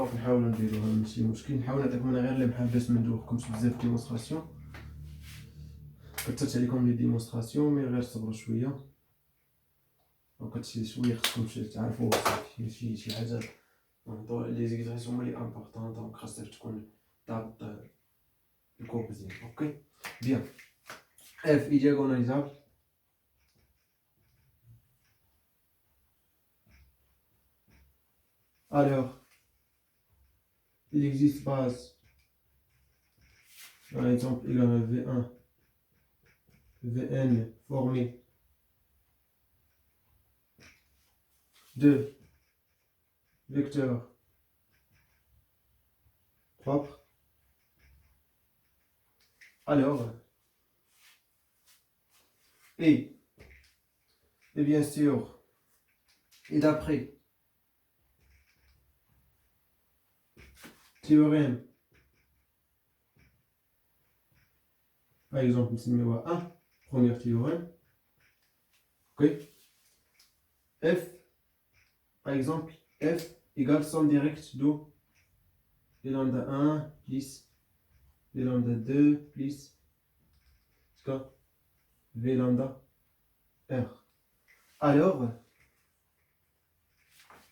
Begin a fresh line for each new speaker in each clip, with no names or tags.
دونك نحاولوا نديروها ماشي مشكل. نحاول نعطيكم انا غير اللمحه باش ما ندوخكمش بزاف ديمونستراسيون. كثرت عليكم لي ديمونستراسيون مي غير صبروا شويه. دونك هادشي شويه خصكم تعرفوا صافي شي حاجه. دونك لي زيكزارسيس هما لي امبورطون. دونك خاصك تكون ضابط الكور مزيان. اوكي بيان. اف اي diagonalisable. Alors, il existe base, par exemple, il y a V1, Vn formé de vecteurs propres. Alors, et bien sûr, et d'après théorème, par exemple, c'est numéro 1, premier théorème. Ok. F, par exemple, F égale somme directe de V lambda 1 plus V lambda 2 plus V lambda R. Alors,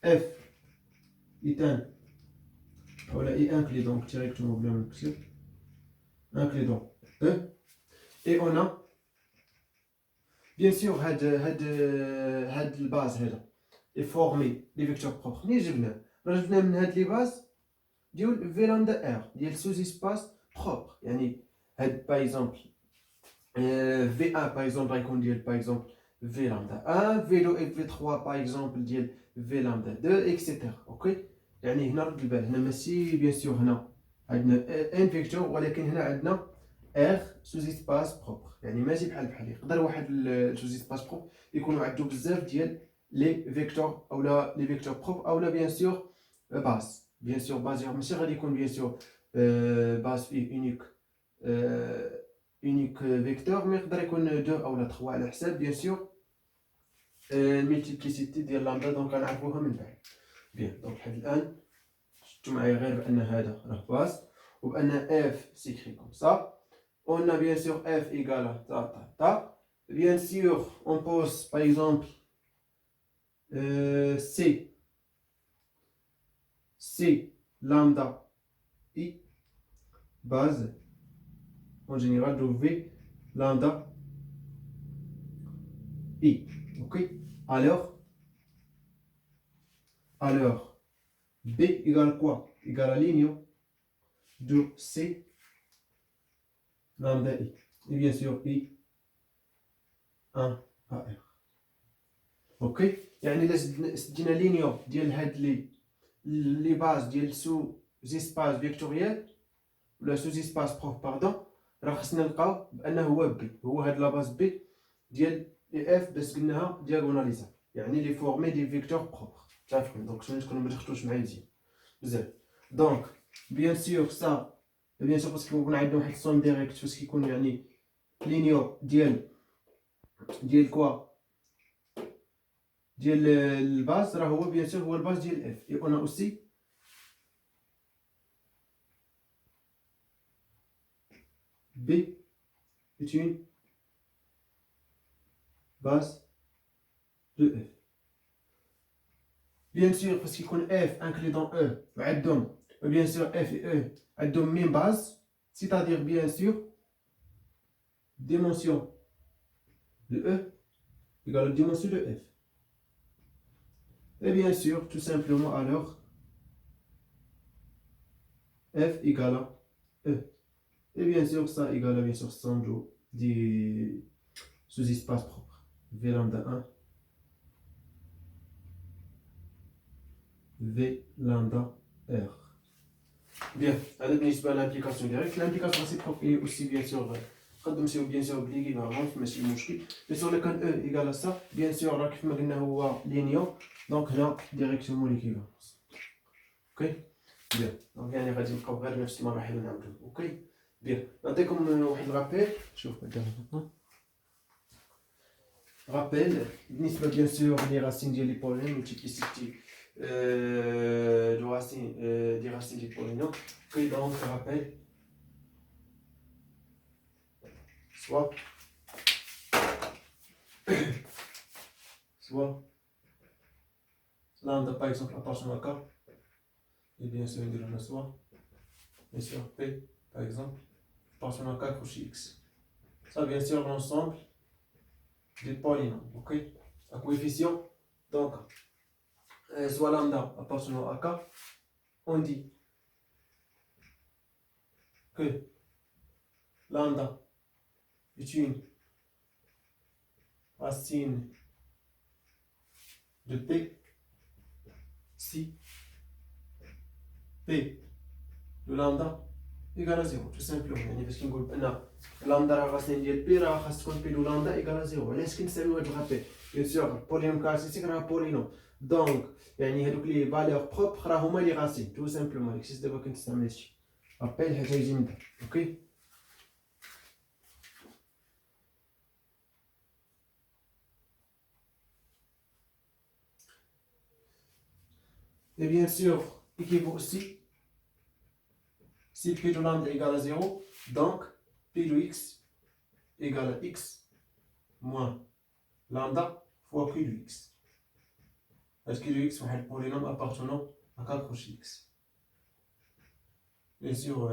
F est inclus donc directement bien inclus dans E. Et on a bien sûr had le base est formé les vecteurs propres. Mais جبنا من هاد les bases ديال V lambda R ديال sous-espace propre. يعني هاد par exemple V1 par exemple غيكون ديال par exemple V lambda 1 V2 et V3 par exemple ديال V lambda 2 etc. اوكي. يعني هنا رد البال هنا ماشي بيان سور هنا عندنا ان فيكتور ولكن هنا عندنا ار سوز اسباس بروبر. يعني ماشي بحال يقدر واحد سوز اسباس بروبر يكونوا عنده بزاف ديال لي فيكتور اولا لي فيكتور بروبر اولا بيان سور باس. بيان سور باس ماشي غادي يكون بيان سور باس فيه اونيك فيكتور مي يقدر يكون 2 اولا 3 على حساب بيان سور الملتيبليسيتي ديال لامدا. دونك غنعرفوها من بعد. بيان دونك لحد الان شفتوا معايا غير بان هذا راه باس وبان اف سيكري كوم سا. اون بيان سور اف ايكال تا بيان سور اون بوز باغ اكزومبل سي لامدا اي باز en général de V lambda I. Ok. Alors B égale quoi? Égale à ligne de C lambda I. Et bien sûr I 1 à R. Ok. يعني إلا سدينا لينيو ديال هاد لي باز ديال سو زيسباس فيكتوريال ولا سو زيسباس بروف باردون راه خصنا نلقاو بانه هو بي هو هاد لا باز بي ديال لي اف باش قلناها دياغوناليزابل. يعني لي فورمي دي فيكتور بروبر. متفقين؟ دونك شنو تكونوا ما تخطوش معايا مزيان بزاف. دونك بيان سور سا بيان سور باسكو كيكون عندنا واحد السون ديريكت فاش كيكون يعني لينيو ديال كوا ديال الباز راه هو بيان سور هو الباز ديال اف. اي اون اوسي B est une base de F. Bien sûr, parce qu'il connaît F inclus dans E, bien sûr F et E ont même base, c'est-à-dire bien sûr dimension de E égale à dimension de F. Et bien sûr, tout simplement alors, F égale à E. Et bien sûr, ça égale à bien sûr somme des sous-espaces propres. V lambda 1, V lambda R. Bien, هذا بالنسبة للابليكاسيون ديريكت. لابليكاسيون ريسيبروك اي اوسي بيان سور نقدر نمشيو بيان سور بليكيفالونس ماشي مشكل. بيان سور الا كان او ايكال سا بيان سور راه كيف ما قلنا هو لينيو دونك هنا ديريكتومون ليكيفالونس. اوكي بيان دونك يعني غادي نبقاو غير نفس المراحل ونعاودو. اوكي بيان نعطيكم واحد الرابيل. شوف هنا رابيل بالنسبة بيان سور لي راسين ديال لي بولين ملتيبليسيتي des racines du polynôme. Que donc on rappelle soit lambda par exemple appartenant à K, et bien sûr on dirait soit, bien sûr P par exemple appartenant à K couché X. Ça bien sûr l'ensemble des polynômes, ok? À coefficient, donc soit lambda appartenant à K, on dit que lambda est une racine de P si P de lambda égale à 0 tout simplement. يعني باش كنقول بان لامدا راه راسين ديال بي راه خاص تكون بي دو لامدا ايكال ا 0. علاش كنسالو هاد الغابيل؟ بيان سور بولينوم كاركتيستيك راه بولينوم دونك يعني هادوك لي فالور بروبر راه هما لي راسين تو سامبلومون. داكشي دابا كنستعمل هادشي غابيل حتى يجي من بعد. اوكي et bien sûr équivaut aussi si p de lambda égale à 0 donc p de x égale à x moins lambda fois q de x. Parce que x واحد polynôme appartenant à 4 chez x. Bien sûr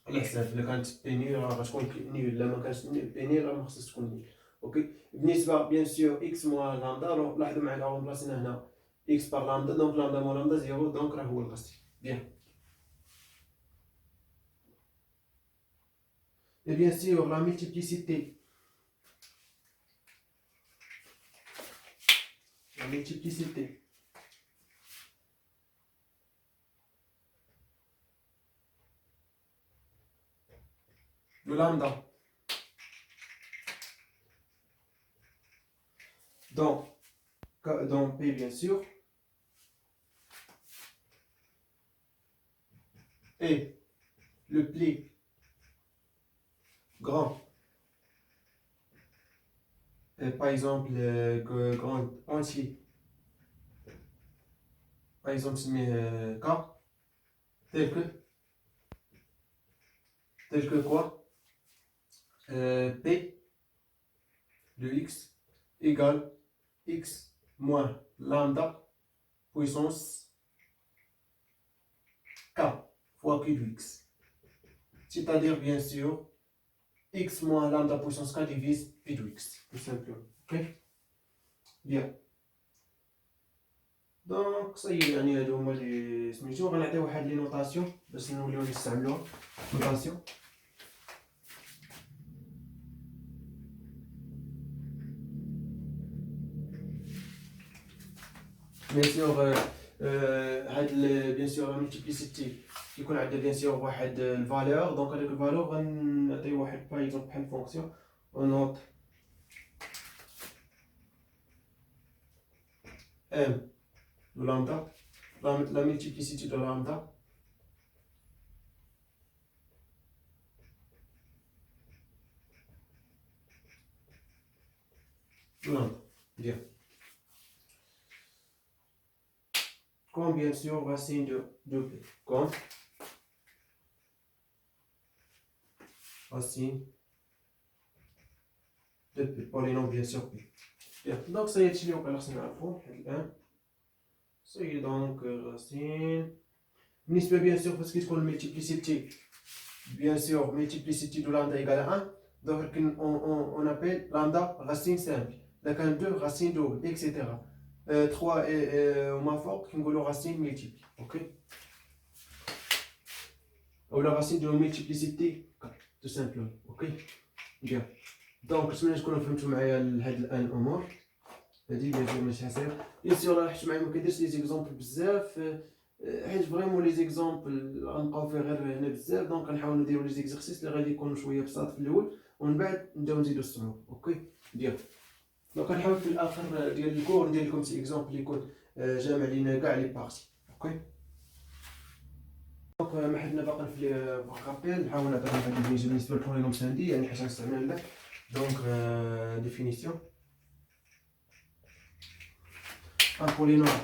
على حساب الا كانت بيني راه غتكون نيل، الا ما كانش بيني راه ما خصهاش تكون نيل. اوكي بالنسبه بيان سور x موان لامدا لاحظوا معايا راه بلاصينا هنا x par lambda donc lambda moins lambda 0 donc راه هو الغسيل. Bien. Et bien sûr la multiplicité de lambda dans P bien sûr est le plus grand, par exemple grand entier, par exemple K tel que quoi P de x égale x moins lambda puissance K fois Q de x. C'est-à-dire bien sûr x moins lambda puissance K divise P de x. Tout simplement. Ok Bien. دونك صايي يعني هادو هما لي سميتو. غنعطيو واحد لي نوطاسيون باش نوليو نستعملوها. نوطاسيون بيان سور هاد بيان سور لا مولتيبليسيتي يكون عندها بيان سور واحد الفالور دونك هاديك الفالور غنعطيو واحد باغ اكزومبل بحال فونكسيون ونوط ام de lambda, la multiplicité de lambda de lambda. Bien. Comme bien sûr racine de P. Comme racine de P. Polynôme bien sûr P. Bien. Donc ça y est, on va lancer à fond. C'est donc racine. بالنسبة bien sûr parce qu'il y a une multiplicité. Bien sûr, multiplicité de lambda égale à 1. Donc on appelle lambda racine simple. Donc 2 racine double, etc. 3 est au moins fort, qui nous racine multiple. Ok ou la racine de multiplicité 4 tout simplement. Ok bien. Donc نتمنى تكونوا فهمتوا معايا هاد الان الامور هادي بيان سور ماشي حساب. بيان سور راه حيت معايا ما كنديرش لي زيكزامبل بزاف حيت فريمون لي زيكزامبل غنبقاو فيه غير هنا بزاف دونك غنحاولوا نديرو لي زيكزارسيس اللي غادي يكونوا شويه بساط في الاول ومن بعد نبداو نزيدو الصعوبه. اوكي بيان. دونك غنحاول في الاخر ديال الكور ندير لكم شي اكزامبل يكون جامع لينا كاع لي بارتي. اوكي دونك ما حدنا باقي في الرابيل نحاول نعطيكم هاد الفيديو بالنسبه للبولينوم ساندي يعني حاجه نستعمل لك. دونك ديفينيسيون un polynôme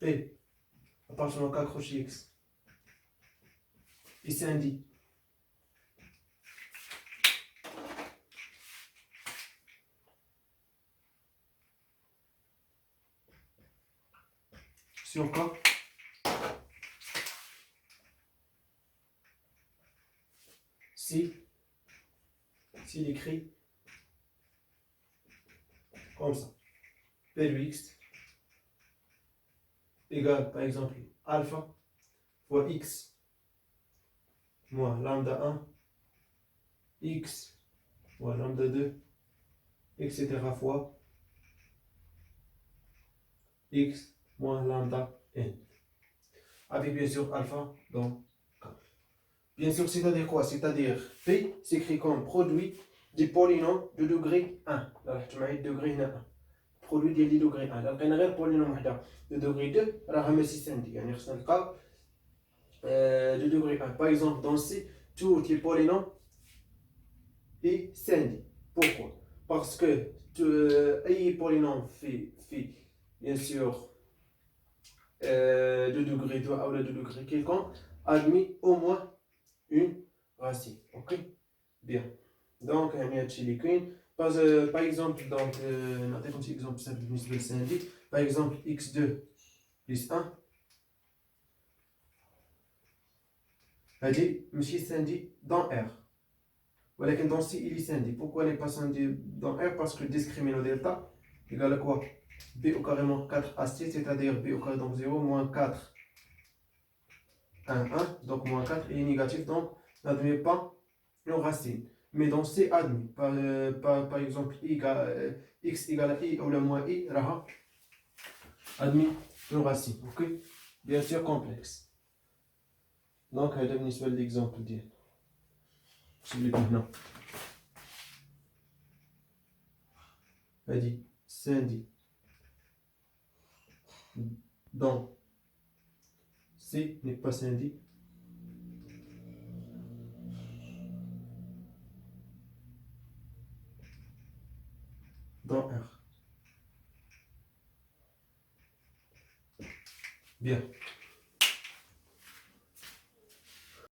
P appartenant à crochet X est scindé sur K si s'il écrit comme ça, P de X égale par exemple alpha fois X moins lambda 1, X moins lambda 2, etc. fois X moins lambda n. Avec bien sûr alpha dans K. Bien sûr, c'est-à-dire quoi? C'est-à-dire P s'écrit comme produit du polynôme de degré 1. Là, tu m'as dit degré 1. Produit de degré 1. Là, on a un polynôme de degré 2. Alors, on a 6 cm. Il y a un cas de degré 1. Par exemple, dans C, tous les polynômes est scindé. Pourquoi? Parce que un polynôme fait bien sûr de degré 2 ou de degré quelconque admet au moins une racine. Ok? Bien. Donc, on a Chili Queen. Par exemple, donc, on a comme exemple simple de scindé. Par exemple, x2 plus 1. هذه ماشي scindé dans R. ولكن dans C, il est scindé. Pourquoi il n'est pas scindé dans R? Parce que le discriminant delta égale à quoi? B au carré moins 4AC, c'est-à-dire B au carré donc 0, moins 4, 1, 1, donc moins 4 et négatif, donc n'admet pas nos racines. Mais dans C, admis. Par exemple, x égale à I ou le moins I, admis nos racines. Ok? Bien sûr, complexe. Donc, هذا بالنسبة للإكزامبل ديالنا. نجيب لك هنا. هذه scindé dans C n'est pas scindé dans R. Bien.